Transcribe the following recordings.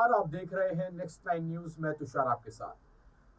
नमस्कार, आप देख रहे हैं नेक्स्ट 9 न्यूज। मैं तुषार आपके साथ।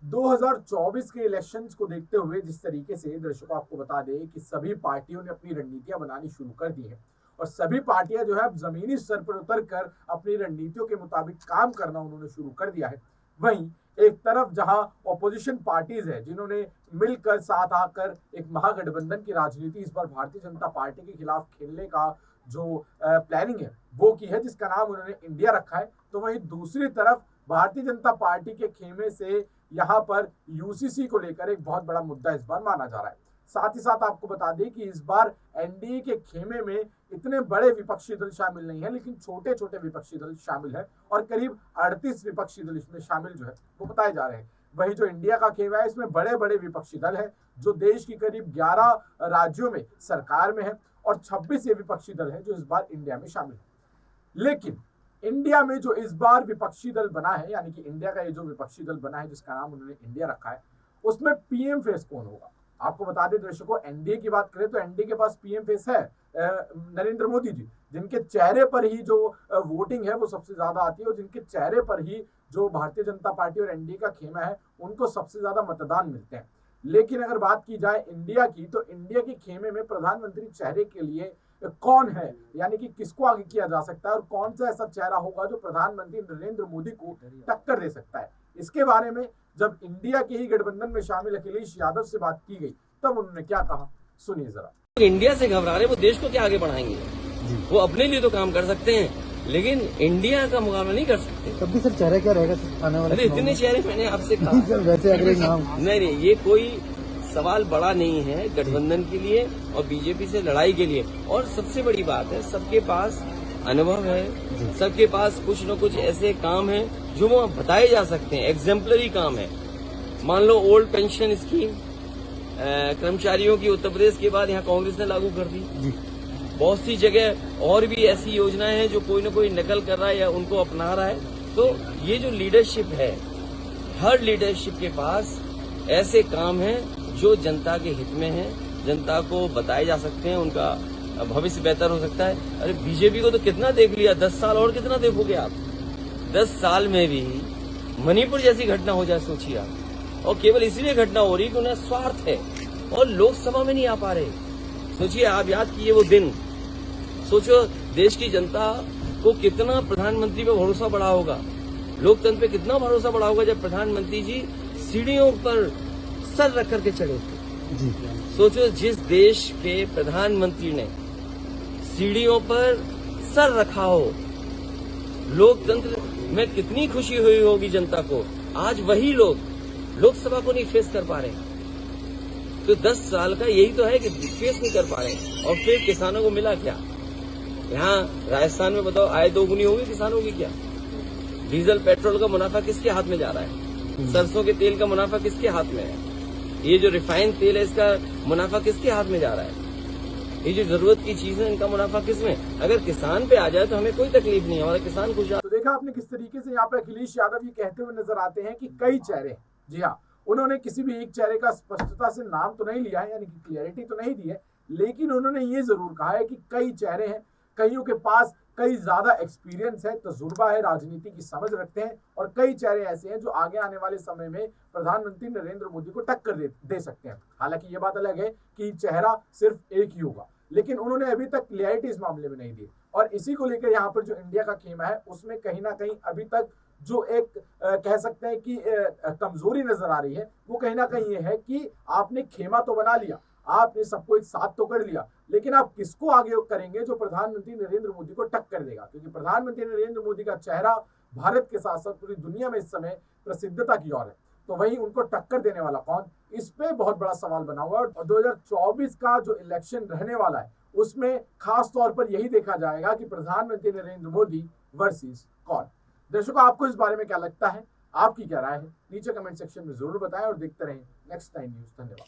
2024 के इलेक्शंस को देखते हुए जिस तरीके से दर्शकों आपको बता दें कि सभी पार्टियों ने अपनी रणनीतियां बनानी शुरू कर दी है और सभी पार्टियां जो है अब जमीनी स्तर पर उतर कर अपनी रणनीतियों के मुताबिक काम करना उन्होंने शुरू कर दिया है। वहीं एक तरफ जहां ऑपोजिशन पार्टीज है जिन्होंने मिलकर साथ आकर एक महागठबंधन की राजनीति इस बार भारतीय जनता पार्टी के खिलाफ खेलने का जो प्लानिंग है वो की है, जिसका नाम उन्होंने इंडिया रखा है। तो वहीं दूसरी तरफ भारतीय जनता पार्टी के खेमे से यहाँ पर यूसीसी को लेकर एक बहुत बड़ा मुद्दा इस बार माना जा रहा है। साथ ही साथ आपको बता दें कि इस बार एनडीए के खेमे में इतने बड़े विपक्षी दल शामिल नहीं है, लेकिन छोटे छोटे विपक्षी दल शामिल है और करीब 38 विपक्षी दल इसमें शामिल जो है वो बताए जा रहे हैं। वही जो इंडिया का खेमा है इसमें बड़े बड़े विपक्षी दल है जो देश की करीब 11 राज्यों में सरकार में है और 26 ये विपक्षी दल है जो इस बार इंडिया में शामिल है। लेकिन इंडिया में जो इस बार विपक्षी दल बना है, यानी कि इंडिया का ये जो विपक्षी दल बना है जिसका नाम उन्होंने इंडिया रखा है, उसमें पीएम फेस कौन होगा? आपको बता दें दर्शकों, एनडीए की बात करें तो एनडीए के पास पीएम फेस है नरेंद्र मोदी जी, जिनके चेहरे पर ही जो वोटिंग है वो सबसे ज्यादा आती है और जिनके चेहरे पर ही जो भारतीय जनता पार्टी और एनडीए का खेमा है उनको सबसे ज्यादा मतदान मिलते हैं। लेकिन अगर बात की जाए इंडिया की, तो इंडिया के खेमे में प्रधानमंत्री चेहरे के लिए कौन है, यानी कि किसको आगे किया जा सकता है और कौन सा ऐसा चेहरा होगा जो प्रधानमंत्री नरेंद्र मोदी को टक्कर दे सकता है। इसके बारे में जब इंडिया के ही गठबंधन में शामिल अखिलेश यादव से बात की गई तब उन्होंने क्या कहा, सुनिए जरा। इंडिया से घबरा रहे, वो देश को क्या आगे बढ़ाएंगे? वो अपने लिए तो काम कर सकते हैं लेकिन इंडिया का मुकाबला नहीं कर सकते। तब भी सर चेहरा क्या रहेगा आने वाले? अरे इतने चेहरे मैंने आपसे कहा सर, वैसे अगले नाम नहीं, ये कोई सवाल बड़ा नहीं है गठबंधन के लिए और बीजेपी से लड़ाई के लिए। और सबसे बड़ी बात है, सबके पास अनुभव है, सबके पास कुछ न कुछ ऐसे काम है जो वो बताए जा सकते हैं, एग्जाम्पलरी काम है। मान लो ओल्ड पेंशन स्कीम कर्मचारियों की उत्तर प्रदेश के बाद यहाँ कांग्रेस ने लागू कर दी। बहुत सी जगह और भी ऐसी योजनाएं हैं जो कोई न कोई नकल कर रहा है या उनको अपना रहा है। तो ये जो लीडरशिप है, हर लीडरशिप के पास ऐसे काम हैं जो जनता के हित में है, जनता को बताए जा सकते हैं, उनका भविष्य बेहतर हो सकता है। अरे बीजेपी को तो कितना देख लिया, 10 साल और कितना देखोगे आप? 10 साल में भी मणिपुर जैसी घटना हो जाए सोचिए आप, और केवल इसलिए घटना हो रही कि उन्हें स्वार्थ है और लोकसभा में नहीं आ पा रहे। सोचिए, आप याद कीजिए वो दिन, सोचो देश की जनता को कितना प्रधानमंत्री पे भरोसा बढ़ा होगा, लोकतंत्र पे कितना भरोसा बढ़ा होगा जब प्रधानमंत्री जी सीढ़ियों पर सर रख करके चढ़े थे। जी सोचो, जिस देश के प्रधानमंत्री ने सीढ़ियों पर सर रखा हो, लोकतंत्र में कितनी खुशी हुई होगी जनता को। आज वही लोग लोकसभा को नहीं फेस कर पा रहे, तो 10 साल का यही तो है कि फेस नहीं कर पा रहे। और फिर किसानों को मिला क्या? यहाँ राजस्थान में बताओ, आय दोगुनी होगी किसानों की क्या? डीजल पेट्रोल का मुनाफा किसके हाथ में जा रहा है? सरसों के तेल का मुनाफा किसके हाथ में है? ये जो रिफाइंड तेल है इसका मुनाफा किसके हाथ में जा रहा है? ये जो जरूरत की चीज है इनका मुनाफा किसमें? अगर किसान पे आ जाए तो हमें कोई तकलीफ नहीं है, हमारा किसान खुश। तो देखा आपने किस तरीके से यहाँ पे अखिलेश यादव ये कहते हुए नजर आते हैं कि कई चेहरे, जी हाँ, उन्होंने किसी भी एक चेहरे का स्पष्टता से नाम तो नहीं लिया है, यानी कि क्लियरिटी तो नहीं दी है, लेकिन उन्होंने ये जरूर कहा है कि कई चेहरे हैं, कईयों के पास कई ज्यादा एक्सपीरियंस है, तजुर्बा है, राजनीति की समझ रखते हैं और कई चेहरे ऐसे हैं जो आगे आने वाले समय में प्रधानमंत्री नरेंद्र मोदी को टक्कर दे सकते हैं। हालांकि ये बात अलग है कि चेहरा सिर्फ एक ही होगा, लेकिन उन्होंने अभी तक क्लियरिटी इस मामले में नहीं दी और इसी को लेकर यहाँ पर जो इंडिया का खेमा है उसमें कहीं ना कहीं अभी तक जो एक कह सकते हैं कि कमजोरी नजर आ रही है वो कहीं ना कहीं ये है कि आपने खेमा तो बना लिया, आपने सबको एक साथ तो कर लिया, लेकिन आप किसको आगे करेंगे जो प्रधानमंत्री नरेंद्र मोदी को टक्कर देगा? क्योंकि प्रधानमंत्री नरेंद्र मोदी का चेहरा भारत के साथ साथ पूरी दुनिया में इस समय प्रसिद्धता की ओर है, तो वही उनको टक्कर देने वाला कौन, इस पे बहुत बड़ा सवाल बना हुआ है। और 2024 का जो इलेक्शन रहने वाला है उसमें खास तौर पर यही देखा जाएगा कि प्रधानमंत्री नरेंद्र मोदी वर्सेस कौन। दर्शकों, आपको इस बारे में क्या लगता है, आपकी क्या राय है, नीचे कमेंट सेक्शन में जरूर बताएं और देखते रहें नेक्स्ट 9 न्यूज। धन्यवाद।